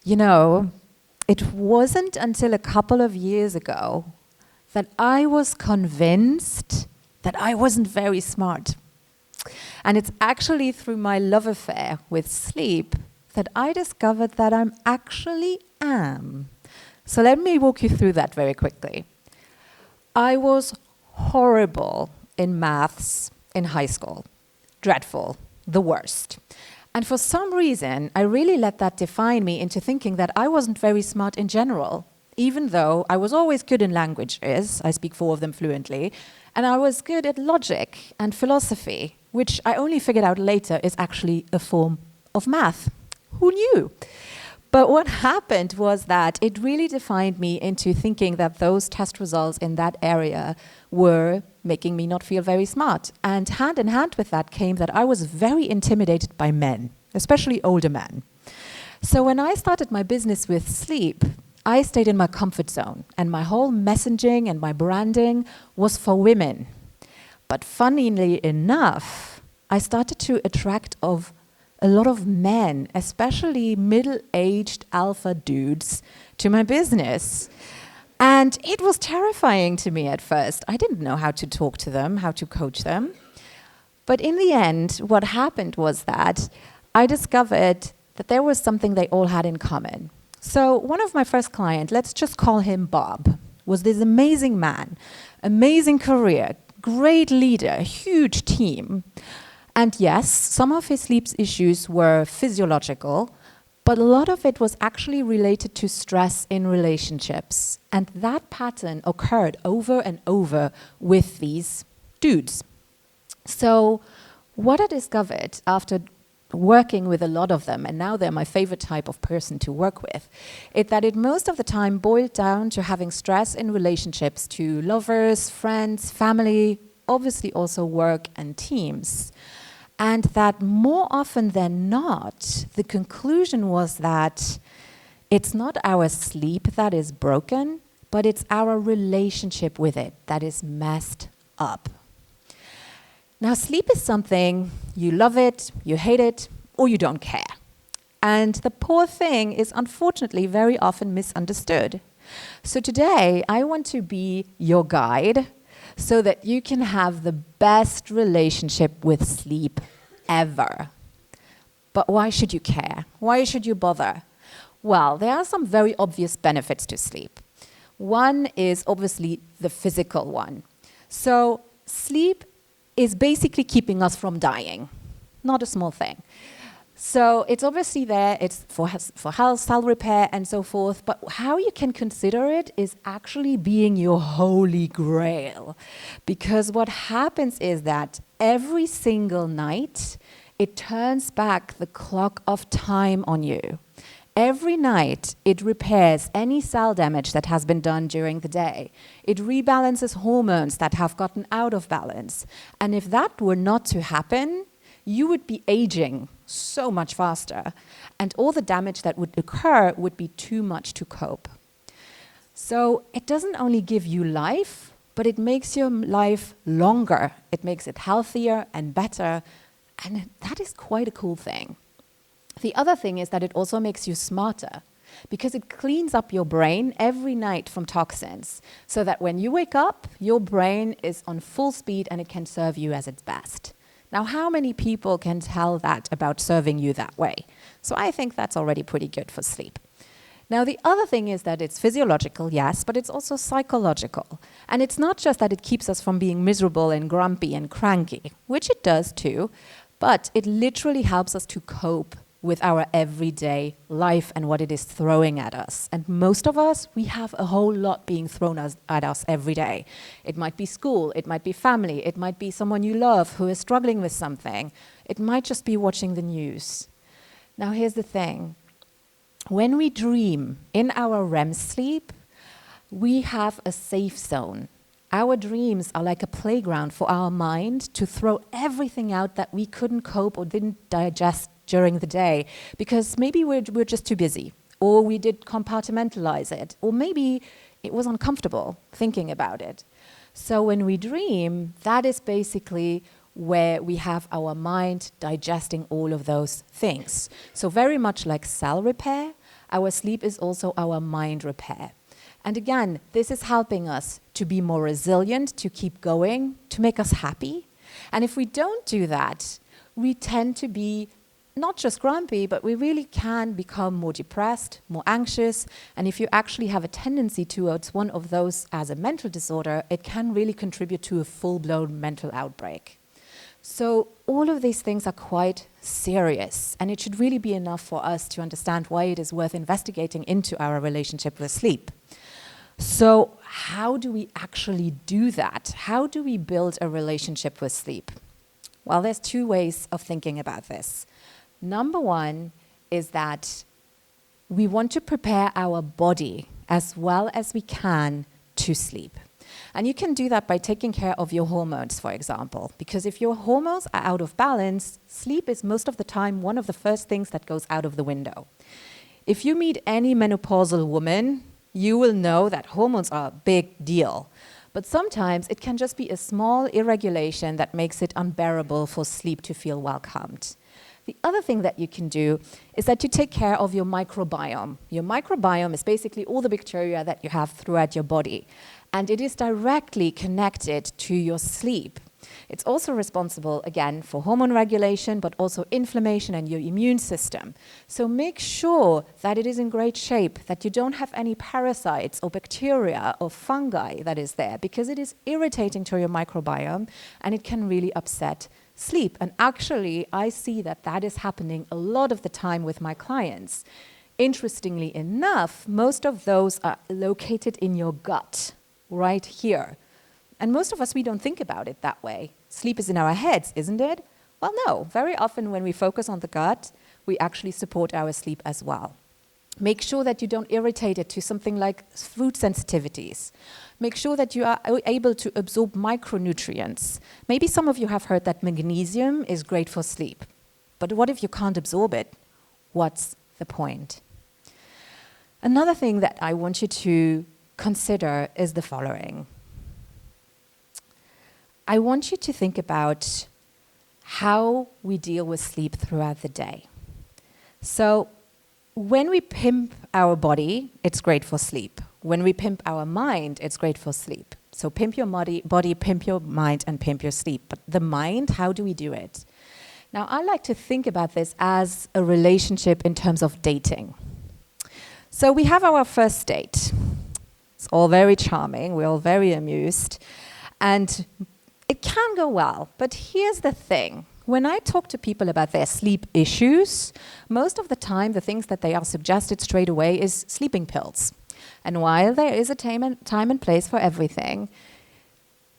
You know, it wasn't until a couple of years ago that I was convinced that I wasn't very smart. And it's actually through my love affair with sleep that I discovered that I actually am. So let me walk you through that very quickly. I was horrible in maths in high school. Dreadful, the worst. And for some reason, I really let that define me into thinking that I wasn't very smart in general, even though I was always good in languages, I speak 4 of them fluently, and I was good at logic and philosophy, which I only figured out later is actually a form of math. Who knew? But what happened was that it really defined me into thinking that those test results in that area were making me not feel very smart. And hand in hand with that came that I was very intimidated by men, especially older men. So when I started my business with sleep, I stayed in my comfort zone, and my whole messaging and my branding was for women. But funnily enough, I started to attract a lot of men, especially middle-aged alpha dudes, to my business. And it was terrifying to me at first. I didn't know how to talk to them, how to coach them. But in the end, what happened was that I discovered that there was something they all had in common. So one of my first clients, let's just call him Bob, was this amazing man, amazing career, great leader, huge team. And yes, some of his sleep issues were physiological, but a lot of it was actually related to stress in relationships. And that pattern occurred over and over with these dudes. So what I discovered after working with a lot of them, and now they're my favorite type of person to work with, is that it most of the time boiled down to having stress in relationships to lovers, friends, family, obviously also work and teams. And that more often than not, the conclusion was that it's not our sleep that is broken, but it's our relationship with it that is messed up. Now, sleep is something, you love it, you hate it, or you don't care. And the poor thing is unfortunately very often misunderstood. So today, I want to be your guide so that you can have the best relationship with sleep ever. But why should you care? Why should you bother? Well, there are some very obvious benefits to sleep. One is obviously the physical one. So sleep is basically keeping us from dying. Not a small thing. So it's obviously there, it's for health, cell repair, and so forth, but how you can consider it is actually being your holy grail. Because what happens is that every single night, it turns back the clock of time on you. Every night, it repairs any cell damage that has been done during the day. It rebalances hormones that have gotten out of balance. And if that were not to happen, you would be aging so much faster, and all the damage that would occur would be too much to cope. So it doesn't only give you life, but it makes your life longer. It makes it healthier and better, and that is quite a cool thing. The other thing is that it also makes you smarter, because it cleans up your brain every night from toxins, so that when you wake up, your brain is on full speed and it can serve you as its best. Now, how many people can tell that about serving you that way? So I think that's already pretty good for sleep. Now, the other thing is that it's physiological, yes, but it's also psychological. And it's not just that it keeps us from being miserable and grumpy and cranky, which it does too, but it literally helps us to cope with our everyday life and what it is throwing at us. And most of us, we have a whole lot being thrown at us every day. It might be school, it might be family, it might be someone you love who is struggling with something. It might just be watching the news. Now here's the thing. When we dream in our REM sleep, we have a safe zone. Our dreams are like a playground for our mind to throw everything out that we couldn't cope or didn't digest during the day, because maybe we're just too busy, or we did compartmentalize it, or maybe it was uncomfortable thinking about it. So when we dream, that is basically where we have our mind digesting all of those things. So very much like cell repair, our sleep is also our mind repair. And again, this is helping us to be more resilient, to keep going, to make us happy. And if we don't do that, we tend to be not just grumpy, but we really can become more depressed, more anxious. And if you actually have a tendency towards one of those as a mental disorder, it can really contribute to a full-blown mental outbreak. So all of these things are quite serious, and it should really be enough for us to understand why it is worth investigating into our relationship with sleep. So how do we actually do that? How do we build a relationship with sleep? Well, there's two ways of thinking about this. Number one is that we want to prepare our body as well as we can to sleep. And you can do that by taking care of your hormones, for example, because if your hormones are out of balance, sleep is most of the time one of the first things that goes out of the window. If you meet any menopausal woman, you will know that hormones are a big deal. But sometimes it can just be a small irregulation that makes it unbearable for sleep to feel welcomed. The other thing that you can do is that you take care of your microbiome. Your microbiome is basically all the bacteria that you have throughout your body, and it is directly connected to your sleep. It's also responsible, again, for hormone regulation, but also inflammation and your immune system. So make sure that it is in great shape, that you don't have any parasites or bacteria or fungi that is there, because it is irritating to your microbiome and it can really upset sleep. And actually, I see that that is happening a lot of the time with my clients. Interestingly enough, most of those are located in your gut, right here. And most of us, we don't think about it that way. Sleep is in our heads, isn't it? Well, no. Very often when we focus on the gut, we actually support our sleep as well. Make sure that you don't irritate it to something like food sensitivities. Make sure that you are able to absorb micronutrients. Maybe some of you have heard that magnesium is great for sleep. But what if you can't absorb it? What's the point? Another thing that I want you to consider is the following. I want you to think about how we deal with sleep throughout the day. So when we pimp our body, it's great for sleep. When we pimp our mind, it's great for sleep. So pimp your body, pimp your mind, and pimp your sleep. But the mind, how do we do it? Now, I like to think about this as a relationship in terms of dating. So we have our first date. It's all very charming. We're all very amused. And it can go well, but here's the thing. When I talk to people about their sleep issues, most of the time the things that they are suggested straight away is sleeping pills. And while there is a time and place for everything,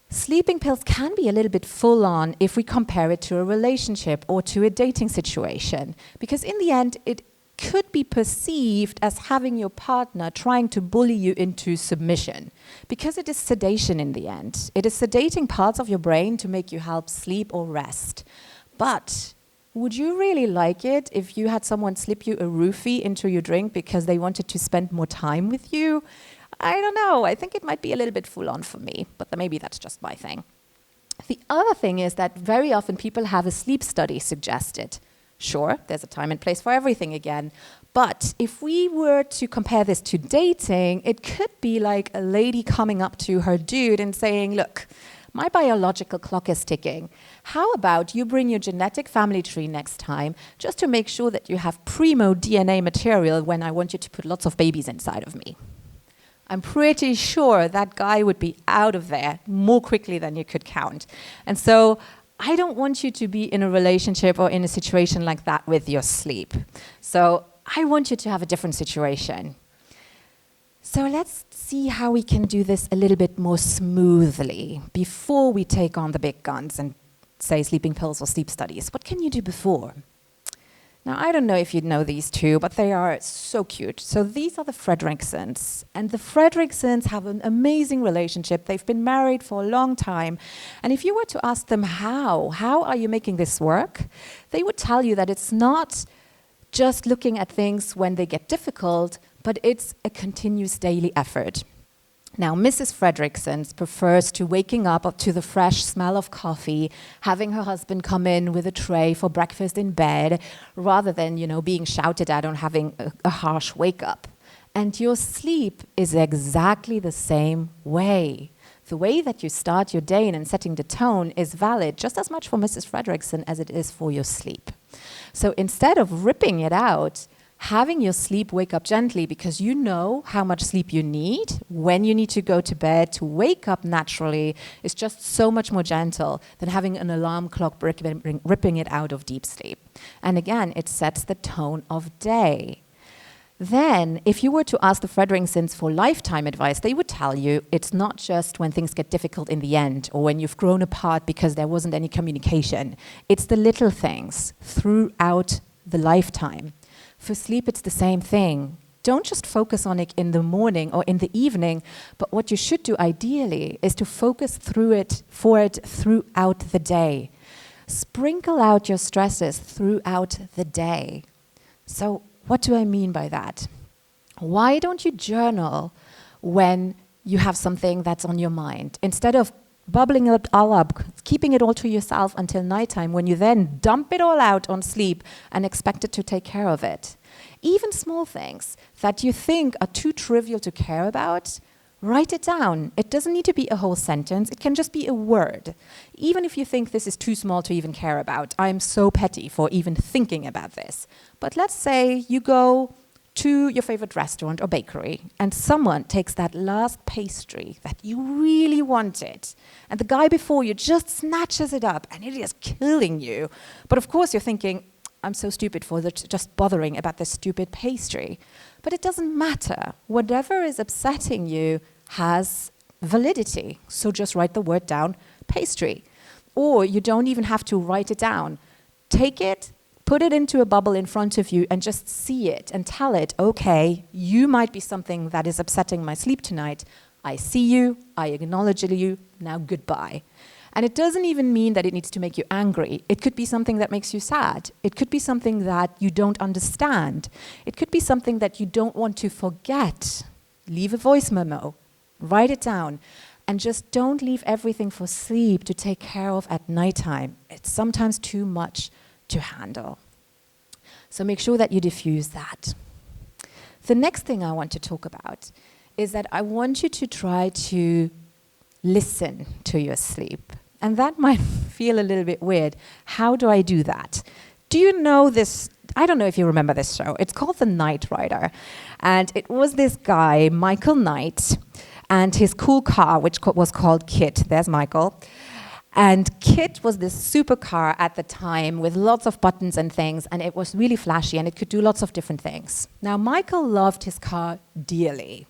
sleeping pills can be a little bit full on if we compare it to a relationship or to a dating situation. Because in the end, it could be perceived as having your partner trying to bully you into submission, because it is sedation in the end. It is sedating parts of your brain to make you help sleep or rest. But would you really like it if you had someone slip you a roofie into your drink because they wanted to spend more time with you? I don't know. I think it might be a little bit full on for me, but maybe that's just my thing. The other thing is that very often people have a sleep study suggested. Sure, there's a time and place for everything again. But if we were to compare this to dating, it could be like a lady coming up to her dude and saying, look, my biological clock is ticking. How about you bring your genetic family tree next time, just to make sure that you have primo DNA material when I want you to put lots of babies inside of me. I'm pretty sure that guy would be out of there more quickly than you could count. And so I don't want you to be in a relationship or in a situation like that with your sleep. So I want you to have a different situation. So let's see how we can do this a little bit more smoothly before we take on the big guns and say sleeping pills or sleep studies. What can you do before? Now, I don't know if you know these two, but they are so cute. So these are the Fredricksons. And the Fredricksons have an amazing relationship. They've been married for a long time. And if you were to ask them how are you making this work? They would tell you that it's not just looking at things when they get difficult, but it's a continuous daily effort. Now, Mrs. Fredrickson prefers to waking up to the fresh smell of coffee, having her husband come in with a tray for breakfast in bed, rather than, being shouted at or having a harsh wake-up. And your sleep is exactly the same way. The way that you start your day and setting the tone is valid just as much for Mrs. Fredrickson as it is for your sleep. So instead of ripping it out, having your sleep wake up gently because you know how much sleep you need, when you need to go to bed, to wake up naturally, is just so much more gentle than having an alarm clock ripping it out of deep sleep. And again, it sets the tone of day. Then, if you were to ask the Fredricksons for lifetime advice, they would tell you it's not just when things get difficult in the end or when you've grown apart because there wasn't any communication. It's the little things throughout the lifetime. For sleep, it's the same thing. Don't just focus on it in the morning or in the evening, but what you should do ideally is to focus for it throughout the day. Sprinkle out your stresses throughout the day. So, what do I mean by that? Why don't you journal when you have something that's on your mind? Instead of bubbling it all up, keeping it all to yourself until nighttime, when you then dump it all out on sleep and expect it to take care of it. Even small things that you think are too trivial to care about, write it down. It doesn't need to be a whole sentence. It can just be a word. Even if you think this is too small to even care about, I'm so petty for even thinking about this. But let's say you go to your favorite restaurant or bakery and someone takes that last pastry that you really wanted and the guy before you just snatches it up and it is killing you. But of course you're thinking, I'm so stupid for just bothering about this stupid pastry. But it doesn't matter. Whatever is upsetting you has validity. So just write the word down, pastry. Or you don't even have to write it down. Take it, put it into a bubble in front of you and just see it and tell it, okay, you might be something that is upsetting my sleep tonight. I see you, I acknowledge you, now goodbye. And it doesn't even mean that it needs to make you angry. It could be something that makes you sad. It could be something that you don't understand. It could be something that you don't want to forget. Leave a voice memo, write it down, and just don't leave everything for sleep to take care of at nighttime. It's sometimes too much to handle. So make sure that you diffuse that. The next thing I want to talk about is that I want you to try to listen to your sleep. And that might feel a little bit weird. How do I do that? Do you know this? I don't know if you remember this show. It's called The Knight Rider. And it was this guy, Michael Knight, and his cool car, which was called Kit. There's Michael. And Kit was this supercar at the time with lots of buttons and things, and it was really flashy, and it could do lots of different things. Now, Michael loved his car dearly,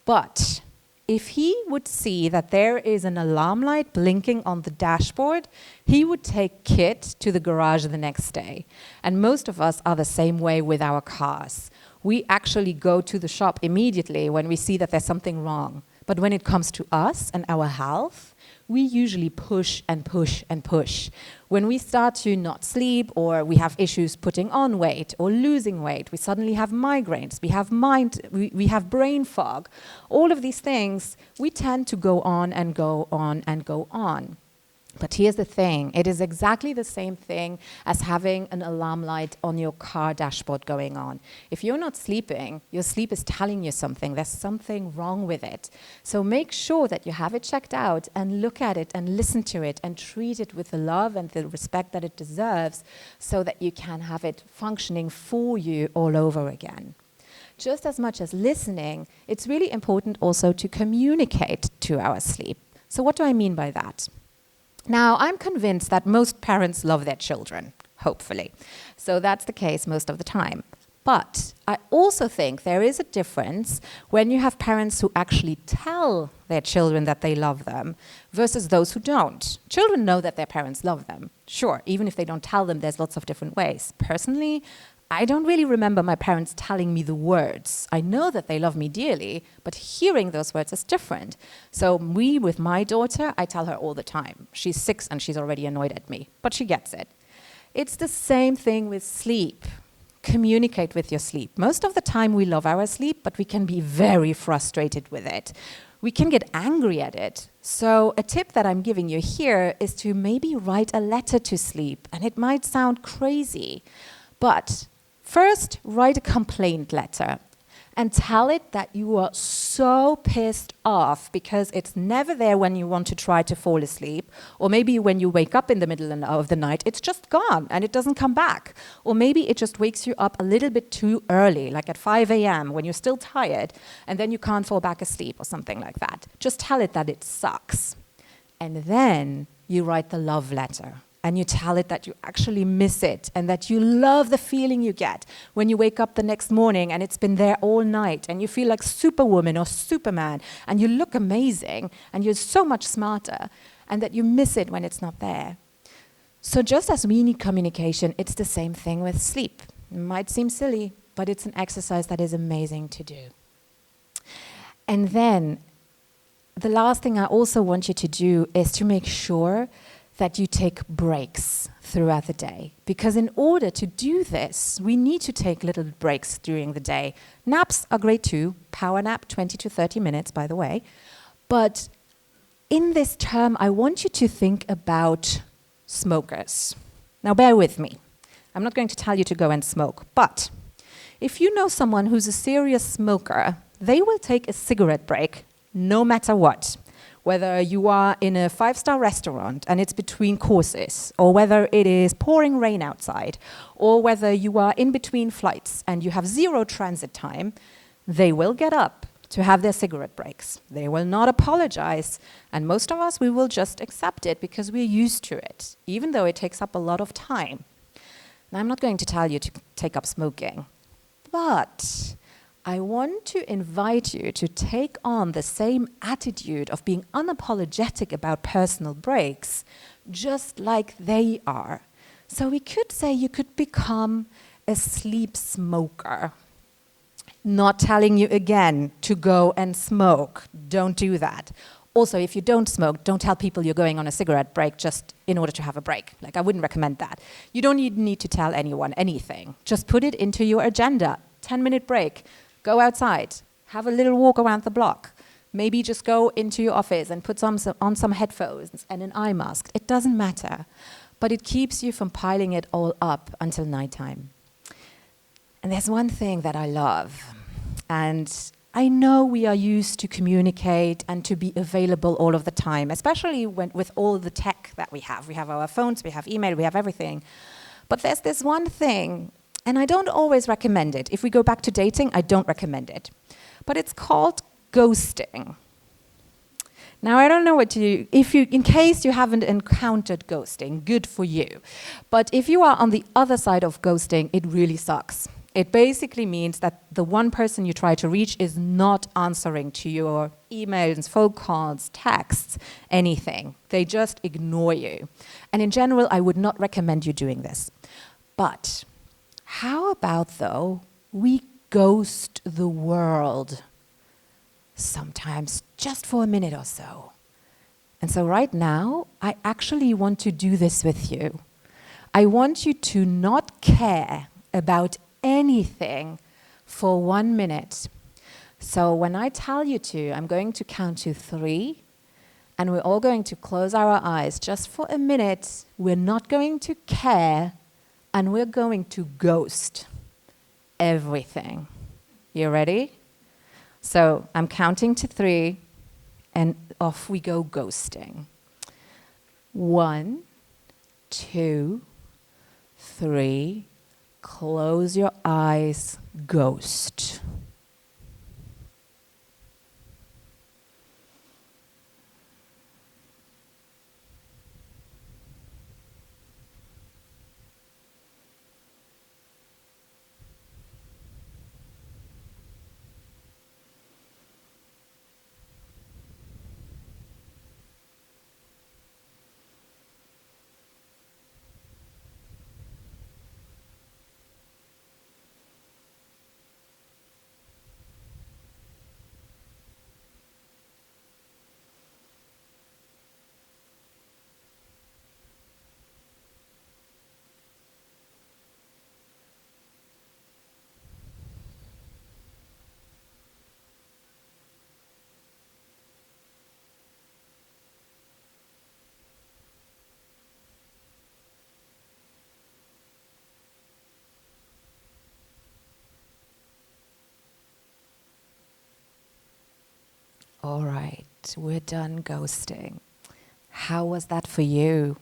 but if he would see that there is an alarm light blinking on the dashboard, he would take Kit to the garage the next day. And most of us are the same way with our cars. We actually go to the shop immediately when we see that there's something wrong. But when it comes to us and our health, we usually push and push and push. When we start to not sleep or we have issues putting on weight or losing weight, we suddenly have migraines, we have brain fog. All of these things, we tend to go on and go on and go on. But here's the thing, it is exactly the same thing as having an alarm light on your car dashboard going on. If you're not sleeping, your sleep is telling you something, there's something wrong with it. So make sure that you have it checked out and look at it and listen to it and treat it with the love and the respect that it deserves so that you can have it functioning for you all over again. Just as much as listening, it's really important also to communicate to our sleep. So what do I mean by that? Now, I'm convinced that most parents love their children, hopefully. So that's the case most of the time. But I also think there is a difference when you have parents who actually tell their children that they love them versus those who don't. Children know that their parents love them. Sure, even if they don't tell them, there's lots of different ways. Personally, I don't really remember my parents telling me the words. I know that they love me dearly, but hearing those words is different. So with my daughter, I tell her all the time. She's 6 and she's already annoyed at me, but she gets it. It's the same thing with sleep. Communicate with your sleep. Most of the time we love our sleep, but we can be very frustrated with it. we can get angry at it. So a tip that I'm giving you here is to maybe write a letter to sleep. And it might sound crazy, but first write a complaint letter and tell it that you are so pissed off because it's never there when you want to try to fall asleep, or maybe when you wake up in the middle of the night, it's just gone and it doesn't come back. Or maybe it just wakes you up a little bit too early, like at 5 a.m. when you're still tired, and then you can't fall back asleep or something like that. Just tell it that it sucks. And then you write the love letter. And you tell it that you actually miss it and that you love the feeling you get when you wake up the next morning and it's been there all night and you feel like Superwoman or Superman and you look amazing and you're so much smarter, and that you miss it when it's not there. So just as we need communication, it's the same thing with sleep. It might seem silly, but it's an exercise that is amazing to do. And then the last thing I also want you to do is to make sure that you take breaks throughout the day. Because in order to do this, we need to take little breaks during the day. Naps are great too. Power nap, 20 to 30 minutes, by the way. But in this term, I want you to think about smokers. Now, bear with me. I'm not going to tell you to go and smoke, but if you know someone who's a serious smoker, they will take a cigarette break no matter what. Whether you are in a 5-star restaurant and it's between courses, or whether it is pouring rain outside, or whether you are in between flights and you have 0 transit time, they will get up to have their cigarette breaks. They will not apologize, and most of us, we will just accept it because we're used to it, even though it takes up a lot of time. Now, I'm not going to tell you to take up smoking, but I want to invite you to take on the same attitude of being unapologetic about personal breaks, just like they are. So we could say you could become a sleep smoker. Not telling you again to go and smoke. Don't do that. Also, if you don't smoke, don't tell people you're going on a cigarette break just in order to have a break. Like, I wouldn't recommend that. You don't need to tell anyone anything. Just put it into your agenda. 10-minute break. Go outside, have a little walk around the block. Maybe just go into your office and put on some headphones and an eye mask. It doesn't matter, but it keeps you from piling it all up until nighttime. And there's one thing that I love, and I know we are used to communicate and to be available all of the time, especially with all the tech that we have. We have our phones, we have email, we have everything. But there's this one thing, and I don't always recommend it. If we go back to dating, I don't recommend it. But it's called ghosting. Now, I don't know in case you haven't encountered ghosting, good for you. But if you are on the other side of ghosting, it really sucks. It basically means that the one person you try to reach is not answering to your emails, phone calls, texts, anything. They just ignore you. And in general, I would not recommend you doing this. But how about, though, we ghost the world? Sometimes just for a minute or so. And so right now, I actually want to do this with you. I want you to not care about anything for 1 minute. So when I tell you to, I'm going to count to 3, and we're all going to close our eyes just for a minute. We're not going to care, and we're going to ghost everything. You ready? So I'm counting to 3, and off we go ghosting. 1, 2, 3. Close your eyes, ghost. All right, we're done ghosting. How was that for you?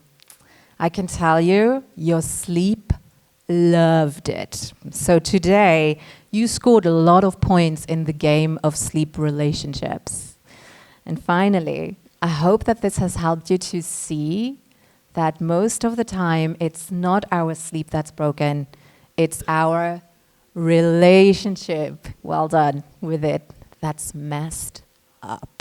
I can tell you, your sleep loved it. So today, you scored a lot of points in the game of sleep relationships. And finally, I hope that this has helped you to see that most of the time, it's not our sleep that's broken, it's our relationship, well done with it, that's messed up.